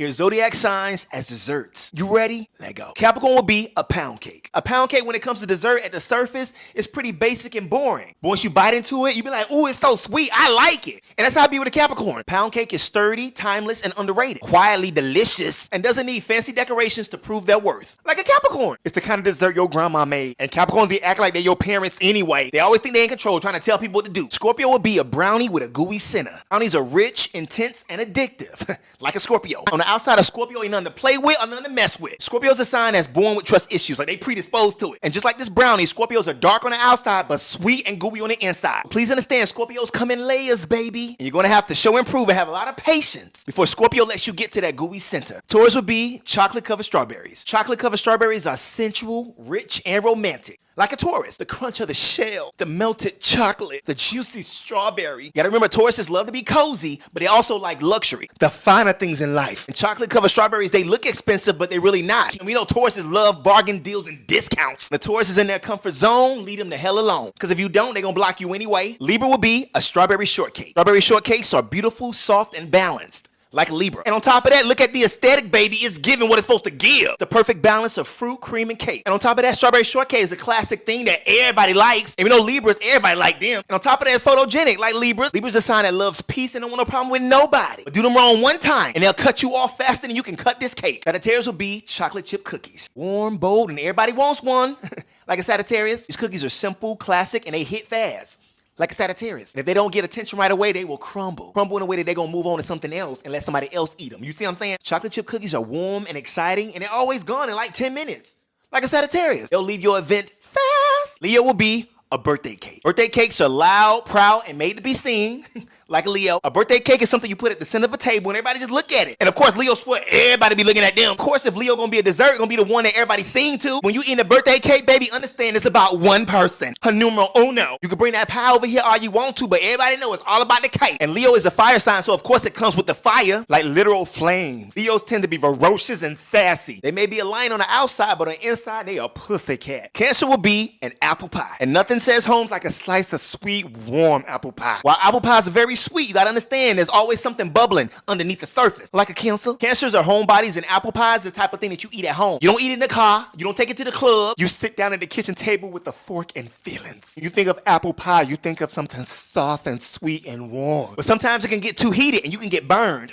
Here's Zodiac signs as desserts. You ready? Let go. Capricorn will be a pound cake. A pound cake, when it comes to dessert at the surface, is pretty basic and boring. But once you bite into it, you be like, ooh, it's so sweet. I like it. And that's how I be with a Capricorn. Pound cake is sturdy, timeless, and underrated. Quietly delicious, and doesn't need fancy decorations to prove their worth. Like a Capricorn. It's the kind of dessert your grandma made. And Capricorns be acting like they're your parents anyway. They always think they're in control, trying to tell people what to do. Scorpio will be a brownie with a gooey center. Brownies are rich, intense, and addictive. Like a Scorpio. On the outside of Scorpio ain't nothing to play with or nothing to mess with. Scorpio's a sign that's born with trust issues, like they predisposed to it. And just like this brownie, Scorpios are dark on the outside, but sweet and gooey on the inside. Please understand, Scorpios come in layers, baby. And you're gonna have to show and prove and have a lot of patience before Scorpio lets you get to that gooey center. Taurus would be chocolate-covered strawberries. Chocolate-covered strawberries are sensual, rich, and romantic. Like a Taurus, the crunch of the shell, the melted chocolate, the juicy strawberry. You gotta remember, Tauruses love to be cozy, but they also like luxury, the finer things in life. And chocolate-covered strawberries, they look expensive, but they're really not. And we know Tauruses love bargain deals and discounts. The Taurus is in their comfort zone, leave them the hell alone. Because if you don't, they're gonna block you anyway. Libra will be a strawberry shortcake. Strawberry shortcakes are beautiful, soft, and balanced. Like a Libra. And on top of that, look at the aesthetic, baby. It's giving what it's supposed to give. The perfect balance of fruit, cream, and cake. And on top of that, strawberry shortcake is a classic thing that everybody likes. And we know Libras, everybody like them. And on top of that, it's photogenic, like Libras. Libras a sign that loves peace and don't want no problem with nobody. But do them wrong one time, and they'll cut you off faster than you can cut this cake. Sagittarius will be chocolate chip cookies. Warm, bold, and everybody wants one. Like a Sagittarius, these cookies are simple, classic, and they hit fast. Like a Sagittarius. And if they don't get attention right away, they will crumble. Crumble in a way that they're gonna move on to something else and let somebody else eat them. You see what I'm saying? Chocolate chip cookies are warm and exciting, and they're always gone in like 10 minutes. Like a Sagittarius. They'll leave your event fast. Leo will be a birthday cake. Birthday cakes are loud, proud, and made to be seen. Like a Leo. A birthday cake is something you put at the center of a table and everybody just look at it. And of course, Leo swear everybody be looking at them. Of course, if Leo gonna be a dessert, it's gonna be the one that everybody sing to. When you eat a birthday cake, baby, understand it's about one person. Her numero uno. You can bring that pie over here all you want to, but everybody know it's all about the cake. And Leo is a fire sign, so of course it comes with the fire, like literal flames. Leos tend to be ferocious and sassy. They may be a lion on the outside, but on the inside, they are a pussycat. Cancer will be an apple pie. And nothing says home like a slice of sweet, warm apple pie. While apple pies are very sweet, you gotta understand there's always something bubbling underneath the surface. Like a Cancer. Cancers are homebodies, and apple pie is the type of thing that you eat at home. You don't eat it in the car. You don't take it to the club. You sit down at the kitchen table with a fork and feelings. When you think of apple pie, you think of something soft and sweet and warm. But sometimes it can get too heated and you can get burned.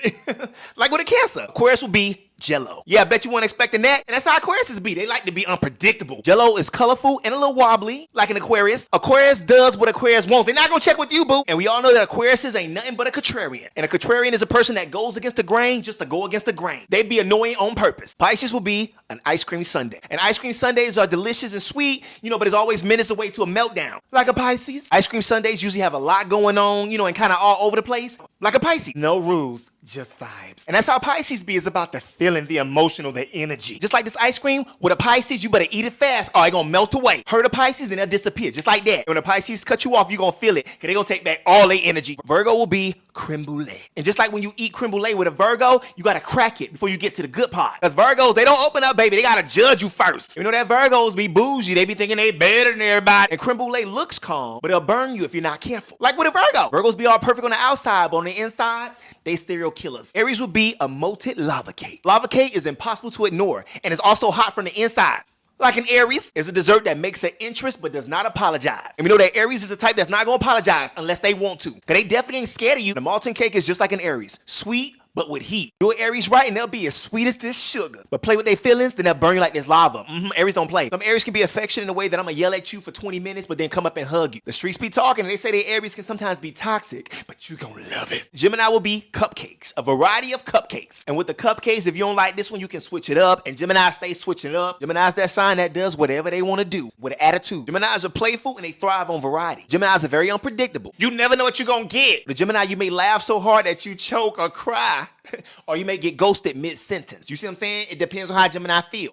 Like with a Cancer. Aquarius will be Jello. Yeah, I bet you weren't expecting that. And that's how Aquariuses be. They like to be unpredictable. Jello is colorful and a little wobbly, like an Aquarius. Aquarius does what Aquarius wants. They're not gonna check with you, boo. And we all know that Aquariuses ain't nothing but a contrarian. And a contrarian is a person that goes against the grain just to go against the grain. They be annoying on purpose. Pisces will be an ice cream sundae. And ice cream sundaes are delicious and sweet, but it's always minutes away to a meltdown. Like a Pisces. Ice cream sundaes usually have a lot going on, and kind of all over the place. Like a Pisces. No rules. Just vibes. And that's how Pisces be. It's about the feeling, the emotional, the energy. Just like this ice cream, with a Pisces, you better eat it fast or it's gonna melt away. Hurt a Pisces and they'll disappear. Just like that. And when a Pisces cut you off, you're gonna feel it. Because they're gonna take back all their energy. Virgo will be creme brulee. And just like when you eat creme brulee with a Virgo, you gotta crack it before you get to the good part. Because Virgos, they don't open up, baby. They gotta judge you first. You know that Virgos be bougie. They be thinking they better than everybody. And creme brulee looks calm, but it'll burn you if you're not careful. Like with a Virgo. Virgos be all perfect on the outside, but on the inside, they serial killers. Aries will be a molten lava cake. Lava cake is impossible to ignore, and it's also hot from the inside. Like an Aries is a dessert that makes an interest but does not apologize. And we know that Aries is the type that's not gonna apologize unless they want to. Cause they definitely ain't scared of you. The molten cake is just like an Aries. Sweet, but with heat. Do an Aries right and they'll be as sweet as this sugar. But play with their feelings, then they'll burn you like this lava. Aries don't play. Some Aries can be affectionate in a way that I'm gonna yell at you for 20 minutes, but then come up and hug you. The streets be talking and they say that Aries can sometimes be toxic, but you gonna love it. Gemini will be cupcakes, a variety of cupcakes. And with the cupcakes, if you don't like this one, you can switch it up. And Gemini stays switching it up. Gemini's that sign that does whatever they wanna do with an attitude. Geminis are playful and they thrive on variety. Geminis are very unpredictable. You never know what you're gonna get. The Gemini, you may laugh so hard that you choke or cry. Or you may get ghosted mid-sentence. You see what I'm saying? It depends on how Gemini feel.